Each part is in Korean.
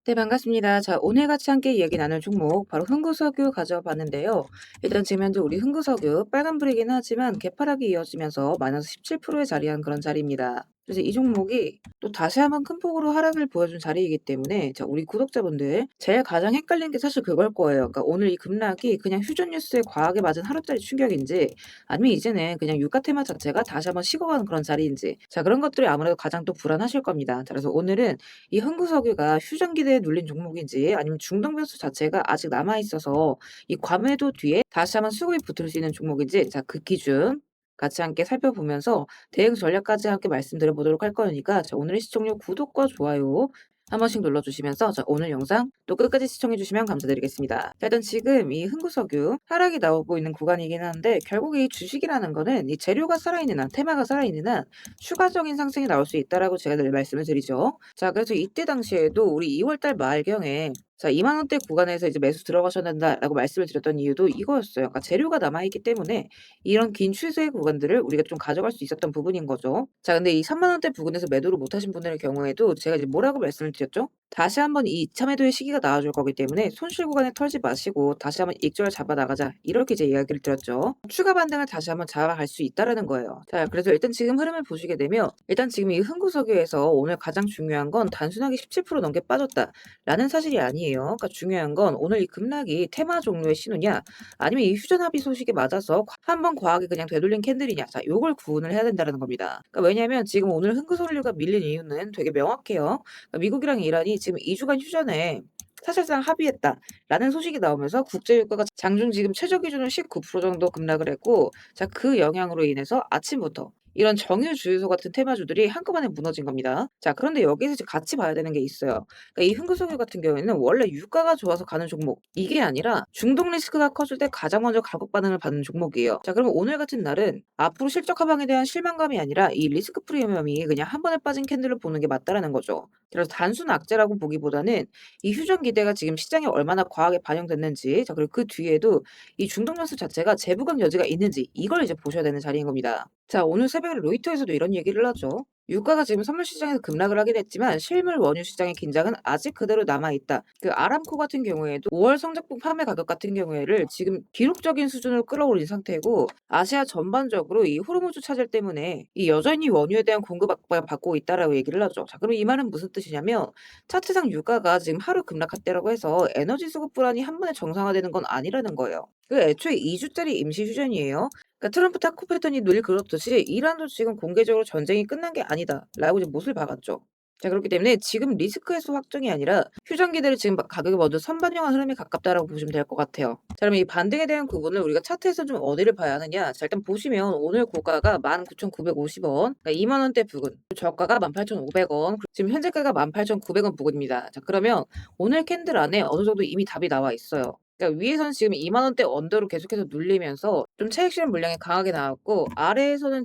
네, 반갑습니다. 자, 오늘 같이 함께 이야기 나눌 종목 바로 흥구석유 가져와 봤는데요. 일단 지금 현재 우리 흥구석유 빨간불이긴 하지만 개파락이 이어지면서 마이너스 17%에 자리한 그런 자리입니다. 그래서 이 종목이 또 다시 한번 큰 폭으로 하락을 보여준 자리이기 때문에 자, 우리 구독자분들 제일 가장 헷갈린 게 사실 그걸 거예요. 그러니까 오늘 이 급락이 그냥 휴전 뉴스에 과하게 맞은 하루짜리 충격인지 아니면 이제는 그냥 유가 테마 자체가 다시 한번 식어가는 그런 자리인지 자, 그런 것들이 아무래도 가장 또 불안하실 겁니다. 자, 그래서 오늘은 이 흥구석유가 휴전 기대에 눌린 종목인지 아니면 중동 변수 자체가 아직 남아 있어서 이 과매도 뒤에 다시 한번 수급이 붙을 수 있는 종목인지 자, 그 기준 같이 함께 살펴보면서 대응 전략까지 함께 말씀드려 보도록 할 거니까 자, 오늘의 시청률 구독과 좋아요 한 번씩 눌러주시면서 자, 오늘 영상 또 끝까지 시청해주시면 감사드리겠습니다. 자, 일단 지금 이 흥구석유 하락이 나오고 있는 구간이긴 한데 결국 이 주식이라는 거는 이 재료가 살아있는 한 테마가 살아있는 한 추가적인 상승이 나올 수 있다라고 제가 늘 말씀을 드리죠. 자, 그래서 이때 당시에도 우리 2월 달 말경에 자, 2만 원대 구간에서 이제 매수 들어가셔야 된다라고 말씀을 드렸던 이유도 이거였어요. 그러니까 재료가 남아 있기 때문에 이런 긴 추세의 구간들을 우리가 좀 가져갈 수 있었던 부분인 거죠. 자, 근데 이 3만 원대 부근에서 매도를 못 하신 분들의 경우에도 제가 이제 뭐라고 말씀을 드렸죠? 다시 한번 이 2차 매도의 시기가 나와줄 거기 때문에 손실 구간에 털지 마시고 다시 한번 익절 잡아 나가자. 이렇게 이제 이야기를 드렸죠. 추가 반등을 다시 한번 잡아갈 수 있다라는 거예요. 자, 그래서 일단 지금 흐름을 보시게 되면 일단 지금 이 흥구석유에서 오늘 가장 중요한 건 단순하게 17% 넘게 빠졌다라는 사실이 아니에요. 그러니까 중요한 건 오늘 이 급락이 테마 종류의 신호냐 아니면 이 휴전 합의 소식에 맞아서 한번 과하게 그냥 되돌린 캔들이냐. 자, 요걸 구분을 해야 된다는 겁니다. 그러니까 왜냐하면 지금 오늘 흥구석유가 밀린 이유는 되게 명확해요. 그러니까 미국이랑 이란이 지금 2주간 휴전에 사실상 합의했다라는 소식이 나오면서 국제유가가 장중 지금 최저 기준으로 19% 정도 급락을 했고 자, 그 영향으로 인해서 아침부터 이런 정유 주유소 같은 테마주들이 한꺼번에 무너진 겁니다. 자, 그런데 여기서 이제 같이 봐야 되는 게 있어요. 그러니까 이 흥구석유 같은 경우에는 원래 유가가 좋아서 가는 종목 이게 아니라 중동 리스크가 커질 때 가장 먼저 가격 반응을 받는 종목이에요. 자, 그러면 오늘 같은 날은 앞으로 실적 하방에 대한 실망감이 아니라 이 리스크 프리미엄이 그냥 한 번에 빠진 캔들을 보는 게 맞다라는 거죠. 그래서 단순 악재라고 보기보다는 이 휴전 기대가 지금 시장에 얼마나 과하게 반영됐는지 자, 그리고 그 뒤에도 이 중동 변수 자체가 재부각 여지가 있는지 이걸 이제 보셔야 되는 자리인 겁니다. 자, 오늘 새벽에 로이터에서도 이런 얘기를 하죠. 유가가 지금 선물 시장에서 급락을 하긴 했지만 실물 원유 시장의 긴장은 아직 그대로 남아있다. 그 아람코 같은 경우에도 5월 성적분 판매 가격 같은 경우에를 지금 기록적인 수준으로 끌어올린 상태고 아시아 전반적으로 이 호르무즈 차질 때문에 이 여전히 원유에 대한 공급 압박을 받고 있다라고 얘기를 하죠. 자, 그럼 이 말은 무슨 뜻이냐면 차트상 유가가 지금 하루 급락했다라고 해서 에너지 수급 불안이 한 번에 정상화되는 건 아니라는 거예요. 그 애초에 2주짜리 임시 휴전이에요. 그러니까 트럼프 타코 패턴이 늘 그렇듯이 이란도 지금 공개적으로 전쟁이 끝난 게 아니다라고 이제 못을 박았죠. 자, 그렇기 때문에 지금 리스크 해소 확정이 아니라 휴전 기대를 지금 가격이 먼저 선반영한 흐름에 가깝다라고 보시면 될 것 같아요. 자, 그럼 이 반등에 대한 구분을 우리가 차트에서 좀 어디를 봐야 하느냐? 자, 일단 보시면 오늘 고가가 19,950원, 그러니까 2만 원대 부근, 저가가 18,500원, 지금 현재가가 18,900원 부근입니다. 자, 그러면 오늘 캔들 안에 어느 정도 이미 답이 나와 있어요. 그러니까 위에서는 지금 2만 원대 언더로 계속해서 눌리면서 좀 차익 실현 물량이 강하게 나왔고 아래에서는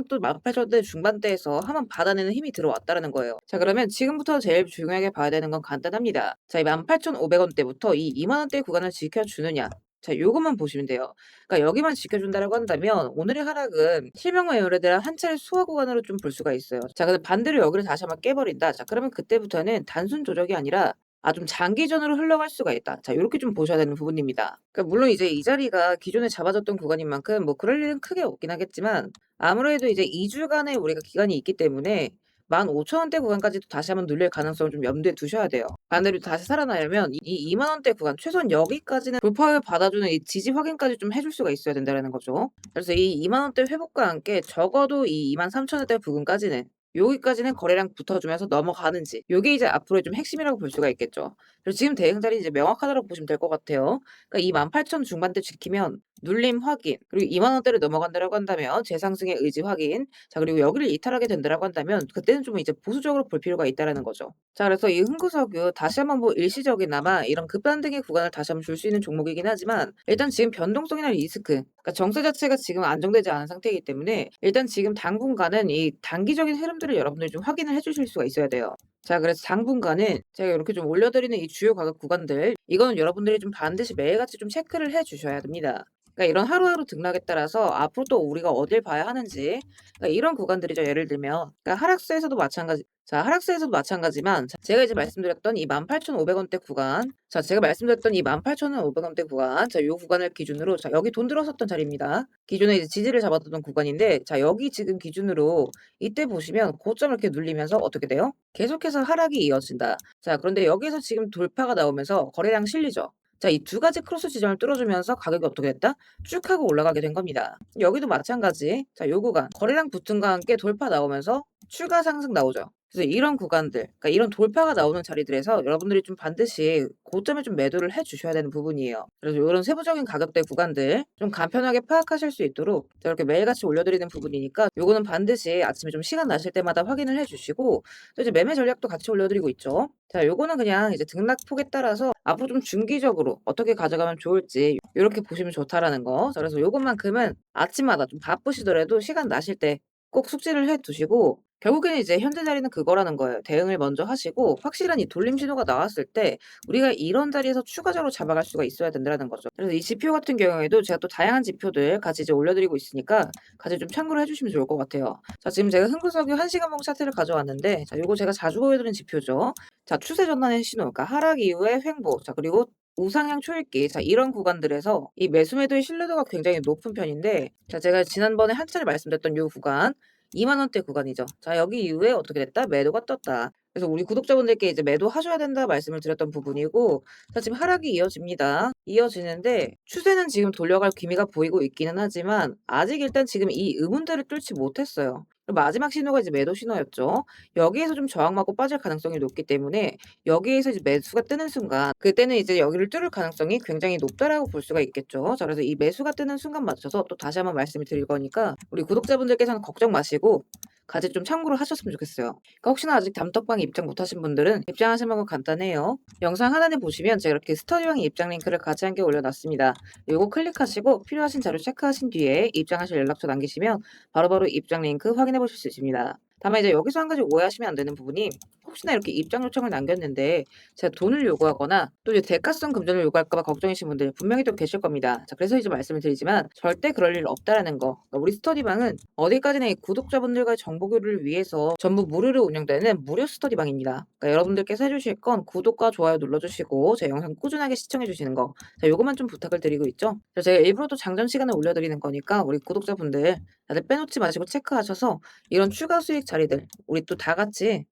또 18,000원대 중반대에서 한번 받아내는 힘이 들어왔다라는 거예요. 자, 그러면 지금부터 제일 중요하게 봐야 되는 건 간단합니다. 자, 이 18,500원대부터 이 2만 원대 구간을 지켜주느냐. 자, 요것만 보시면 돼요. 그러니까 여기만 지켜준다라고 한다면 오늘의 하락은 실명과 연결되는 한 차례 수화 구간으로 좀 볼 수가 있어요. 자, 근데 반대로 여기를 다시 한번 깨버린다. 자, 그러면 그때부터는 단순 조정이 아니라 좀 장기전으로 흘러갈 수가 있다. 자, 요렇게 좀 보셔야 되는 부분입니다. 그러니까 물론 이제 이 자리가 기존에 잡아줬던 구간인 만큼 뭐 그럴 일은 크게 없긴 하겠지만 아무래도 이제 2주간의 우리가 기간이 있기 때문에 15,000원대 구간까지도 다시 한번 눌릴 가능성을 좀 염두에 두셔야 돼요. 반대로 다시 살아나려면 이 2만 원대 구간 최소한 여기까지는 돌파를 받아주는 이 지지 확인까지 좀 해줄 수가 있어야 된다라는 거죠. 그래서 이 2만 원대 회복과 함께 적어도 이 23,000원대 부근까지는 여기까지는 거래량 붙어주면서 넘어가는지 요게 이제 앞으로의 좀 핵심이라고 볼 수가 있겠죠. 그래서 지금 대응 자리는 이제 명확하다고 보시면 될 것 같아요. 그러니까 이 18,000 중반대 지키면 눌림 확인, 그리고 2만 원대를 넘어간다라고 한다면 재상승의 의지 확인, 자, 그리고 여기를 이탈하게 된다라고 한다면 그때는 좀 이제 보수적으로 볼 필요가 있다라는 거죠. 자, 그래서 이 흥구석유 다시 한번 뭐 일시적이나마 이런 급반등의 구간을 다시 한번 줄 수 있는 종목이긴 하지만 일단 지금 변동성이나 리스크, 그러니까 정세 자체가 지금 안정되지 않은 상태이기 때문에 일단 지금 당분간은 이 단기적인 흐름들을 여러분들이 좀 확인을 해주실 수가 있어야 돼요. 자, 그래서 당분간은 제가 이렇게 좀 올려드리는 이 주요 가격 구간들 이거는 여러분들이 좀 반드시 매일같이 좀 체크를 해 주셔야 됩니다. 그러니까 이런 하루하루 등락에 따라서 앞으로 또 우리가 어딜 봐야 하는지, 그러니까 이런 구간들이죠. 예를 들면 그러니까 하락세에서도 마찬가지. 자, 하락세에서도 마찬가지만 제가 이제 말씀드렸던 이 18,500원대 구간, 자, 제가 말씀드렸던 이 18,500원대 구간, 자, 요 구간을 기준으로, 자, 여기 돈 들어섰던 자리입니다. 기존에 이제 지지를 잡았던 구간인데, 자, 여기 지금 기준으로 이때 보시면 고점을 이렇게 눌리면서 어떻게 돼요? 계속해서 하락이 이어진다. 자, 그런데 여기에서 지금 돌파가 나오면서 거래량 실리죠. 자, 이 두 가지 크로스 지점을 뚫어주면서 가격이 어떻게 됐다? 쭉 하고 올라가게 된 겁니다. 여기도 마찬가지. 자, 요 구간 거래량 붙음과 함께 돌파 나오면서 추가 상승 나오죠. 그래서 이런 구간들, 그러니까 이런 돌파가 나오는 자리들에서 여러분들이 좀 반드시 고점에 좀 매도를 해 주셔야 되는 부분이에요. 그래서 이런 세부적인 가격대 구간들 좀 간편하게 파악하실 수 있도록 이렇게 매일같이 올려드리는 부분이니까 요거는 반드시 아침에 좀 시간 나실 때마다 확인을 해 주시고, 또 이제 매매 전략도 같이 올려드리고 있죠. 자, 요거는 그냥 이제 등락폭에 따라서 앞으로 좀 중기적으로 어떻게 가져가면 좋을지 요렇게 보시면 좋다라는 거. 자, 그래서 요것만큼은 아침마다 좀 바쁘시더라도 시간 나실 때 꼭 숙지를 해 두시고, 결국에는 이제 현재 자리는 그거라는 거예요. 대응을 먼저 하시고 확실한 이 돌림 신호가 나왔을 때 우리가 이런 자리에서 추가적으로 잡아갈 수가 있어야 된다는 거죠. 그래서 이 지표 같은 경우에도 제가 또 다양한 지표들 같이 이제 올려드리고 있으니까 같이 좀 참고를 해주시면 좋을 것 같아요. 자, 지금 제가 흥국석유 1시간봉 차트를 가져왔는데, 자, 요거 제가 자주 보여드리는 지표죠. 자, 추세 전환의 신호, 그러니까 하락 이후에 횡보, 자, 그리고 우상향 초읽기, 자, 이런 구간들에서 이 매수 매도의 신뢰도가 굉장히 높은 편인데, 자, 제가 지난번에 한 차례 말씀드렸던 요 구간 2만 원대 구간이죠. 자, 여기 이후에 어떻게 됐다? 매도가 떴다. 그래서 우리 구독자분들께 이제 매도하셔야 된다 말씀을 드렸던 부분이고, 자, 지금 하락이 이어집니다. 이어지는데 추세는 지금 돌려갈 기미가 보이고 있기는 하지만 아직 일단 지금 이 의문대를 뚫지 못했어요. 마지막 신호가 이제 매도 신호였죠. 여기에서 좀 저항받고 빠질 가능성이 높기 때문에 여기에서 이제 매수가 뜨는 순간, 그때는 이제 여기를 뚫을 가능성이 굉장히 높다라고 볼 수가 있겠죠. 자, 그래서 이 매수가 뜨는 순간 맞춰서 또 다시 한번 말씀을 드릴 거니까 우리 구독자분들께서는 걱정 마시고 같이 좀 참고를 하셨으면 좋겠어요. 그러니까 혹시나 아직 담떡방에 입장 못하신 분들은 입장하시는 방법 간단해요. 영상 하단에 보시면 제가 이렇게 스터디왕 입장 링크를 같이 함께 올려놨습니다. 요거 클릭하시고 필요하신 자료 체크하신 뒤에 입장하실 연락처 남기시면 바로바로 입장 링크 확인해 보실 수 있습니다. 다만 이제 여기서 한 가지 오해하시면 안 되는 부분이, 혹시나 이렇게 입장 요청을 남겼는데 제가 돈을 요구하거나 또 이제 대가성 금전을 요구할까 봐 걱정이신 분들 분명히 또 계실 겁니다. 자, 그래서 이제 말씀을 드리지만 절대 그럴 일 없다라는 거. 그러니까 우리 스터디방은 어디까지나 이 구독자분들과의 정보 교류를 위해서 전부 무료로 운영되는 무료 스터디방입니다. 그러니까 여러분들께서 해주실 건 구독과 좋아요 눌러주시고 제 영상 꾸준하게 시청해 주시는 거, 자, 요것만 좀 부탁을 드리고 있죠. 그래서 제가 일부러 또 장전 시간을 올려드리는 거니까 우리 구독자분들 다들 빼놓지 마시고 체크하셔서 이런 추가 수익 자리들 우리 또 다 같이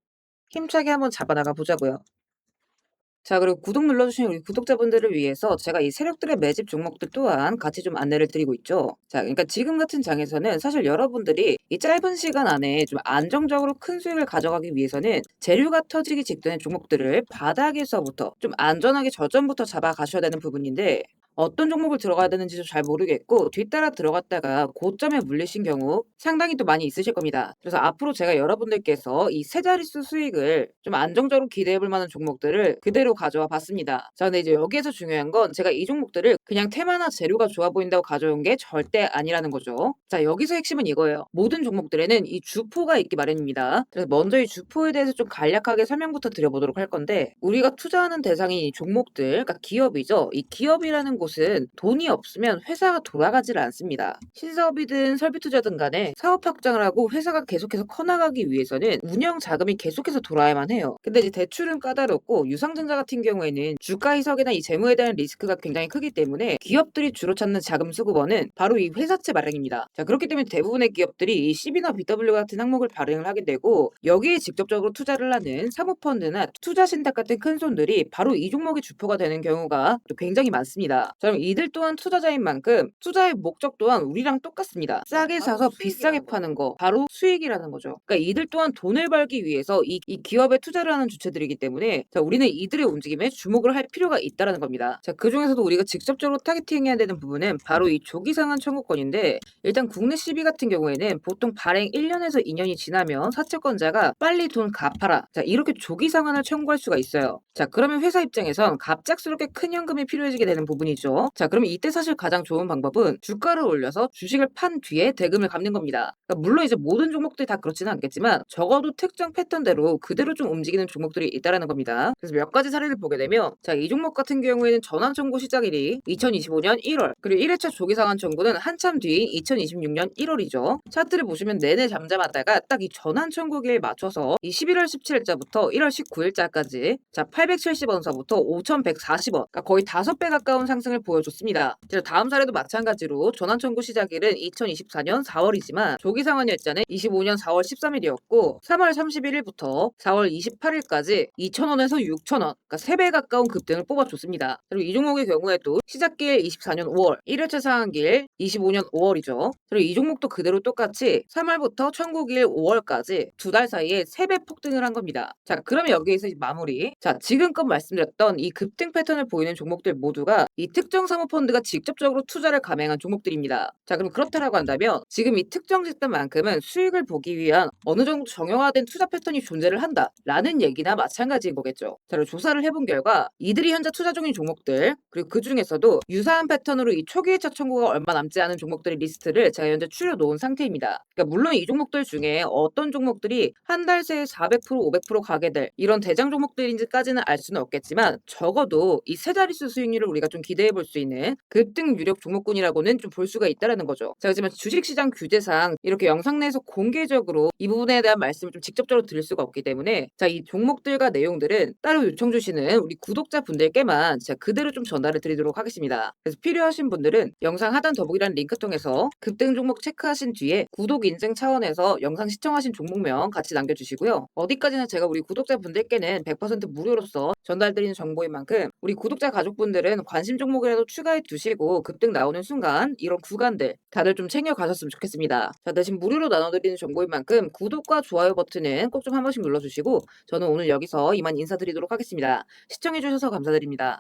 힘차게 한번 잡아나가 보자고요. 자, 그리고 구독 눌러주신 우리 구독자분들을 위해서 제가 이 세력들의 매집 종목들 또한 같이 좀 안내를 드리고 있죠. 자, 그러니까 지금 같은 장에서는 사실 여러분들이 이 짧은 시간 안에 좀 안정적으로 큰 수익을 가져가기 위해서는 재료가 터지기 직전의 종목들을 바닥에서부터 좀 안전하게 저점부터 잡아가셔야 되는 부분인데, 어떤 종목을 들어가야 되는지도 잘 모르겠고 뒤따라 들어갔다가 고점에 물리신 경우 상당히 또 많이 있으실 겁니다. 그래서 앞으로 제가 여러분들께서 이 세 자릿수 수익을 좀 안정적으로 기대해 볼 만한 종목들을 그대로 가져와 봤습니다. 자, 근데 이제 여기에서 중요한 건 제가 이 종목들을 그냥 테마나 재료가 좋아 보인다고 가져온 게 절대 아니라는 거죠. 자, 여기서 핵심은 이거예요. 모든 종목들에는 이 주포가 있기 마련입니다. 그래서 먼저 이 주포에 대해서 좀 간략하게 설명부터 드려보도록 할 건데, 우리가 투자하는 대상이 이 종목들, 그러니까 기업이죠. 이 기업이라는 곳은 돈이 없으면 회사가 돌아가지를 않습니다. 신사업이든 설비 투자든 간에 사업 확장을 하고 회사가 계속해서 커나가기 위해서는 운영 자금이 계속해서 돌아야만 해요. 근데 이제 대출은 까다롭고 유상증자 같은 경우에는 주가 희석이나 이 재무에 대한 리스크가 굉장히 크기 때문에 기업들이 주로 찾는 자금 수급원은 바로 이 회사채 발행입니다. 자, 그렇기 때문에 대부분의 기업들이 이 CB나 BW 같은 항목을 발행을 하게 되고, 여기에 직접적으로 투자를 하는 사모펀드나 투자신탁 같은 큰 손들이 바로 이 종목의 주포가 되는 경우가 또 굉장히 많습니다. 자, 그럼 이들 또한 투자자인 만큼 투자의 목적 또한 우리랑 똑같습니다. 싸게 사서 비싸게 파는 거, 바로 수익이라는 거죠. 그러니까 이들 또한 돈을 벌기 위해서 이 기업에 투자를 하는 주체들이기 때문에, 자, 우리는 이들의 움직임에 주목을 할 필요가 있다라는 겁니다. 자, 그 중에서도 우리가 직접적으로 타겟팅해야 되는 부분은 바로 이 조기상한 청구권인데, 일단 국내 CB 같은 경우에는 보통 발행 1년에서 2년이 지나면 사채권자가 빨리 돈 갚아라, 자, 이렇게 조기 상환을 청구할 수가 있어요. 자, 그러면 회사 입장에선 갑작스럽게 큰 현금이 필요해지게 되는 부분이죠. 자, 그러면 이때 사실 가장 좋은 방법은 주가를 올려서 주식을 판 뒤에 대금을 갚는 겁니다. 그러니까 물론 이제 모든 종목들이 다 그렇지는 않겠지만 적어도 특정 패턴대로 그대로 좀 움직이는 종목들이 있다라는 겁니다. 그래서 몇 가지 사례를 보게 되면 자, 이 종목 같은 경우에는 전환 청구 시작일이 2025년 1월, 그리고 1회차 조기 상환 청구는 한참 뒤인 2026년 1월이죠. 차트를 보시면 내내 잠잠하다가 딱 이 전환 청구기에 맞춰서 이 11월 17일자부터 1월 19일자까지 자, 870원서부터 5,140원, 그러니까 거의 5배 가까운 상승을 보여줬습니다. 그래서 다음 사례도 마찬가지로 전환 청구 시작일은 2024년 4월이지만 조기 상환 일자는 25년 4월 13일이었고 3월 31일부터 4월 28일까지 2,000원에서 6,000원, 그러니까 3배 가까운 급등을 뽑아줬습니다. 그리고 이 종목의 경우에도 시작길 24년 5월, 1회차 상한길 25년 5월이죠. 그리고 이 종목도 그대로 똑같이 3월부터 청구길 5월까지 두 달 사이에 3배 폭등을 한 겁니다. 자, 그러면 여기에서 이제 마무리. 자, 지금껏 말씀드렸던 이 급등 패턴을 보이는 종목들 모두가 이 특정 사모펀드가 직접적으로 투자를 감행한 종목들입니다. 자, 그럼 그렇다라고 한다면 지금 이 특정 집단만큼은 수익을 보기 위한 어느 정도 정형화된 투자 패턴이 존재를 한다라는 얘기나 마찬가지인 거겠죠. 자, 그리고 조사를 해본 결과 이들이 현재 투자 중인 종목들, 그리고 그 중에서도 유사한 패턴으로 이 초기 회차 청구가 얼마 남지 않은 종목들의 리스트를 제가 현재 추려놓은 상태입니다. 그러니까 물론 이 종목들 중에 어떤 종목들이 한 달 새에 400%, 500% 가게 될 이런 대장 종목들인지까지는 알 수는 없겠지만 적어도 이 세 자릿수 수익률을 우리가 좀 기대해 볼 수 있는 급등 유력 종목군이라고는 좀 볼 수가 있다라는 거죠. 자, 하지만 주식시장 규제상 이렇게 영상 내에서 공개적으로 이 부분에 대한 말씀을 좀 직접적으로 드릴 수가 없기 때문에 자, 이 종목들과 내용들은 따로 요청 주시는 우리 구독자분들께만 제가 그대로 좀 전달을 드리도록 하겠습니다. 그래서 필요하신 분들은 영상 하단 더보기란 링크 통해서 급등 종목 체크하신 뒤에 구독 인증 차원에서 영상 시청하신 종목명 같이 남겨주시고요. 어디까지나 제가 우리 구독자분들께는 100% 무료로서 전달드리는 정보인 만큼 우리 구독자 가족분들은 관심 종목이라도 추가해 두시고 급등 나오는 순간 이런 구간들 다들 좀 챙겨 가셨으면 좋겠습니다. 자, 대신 무료로 나눠드리는 정보인 만큼 구독과 좋아요 버튼은 꼭 좀 한 번씩 눌러주시고 저는 오늘 여기서 이만 인사드리도록 하겠습니다. 시청해주셔서 감사드립니다.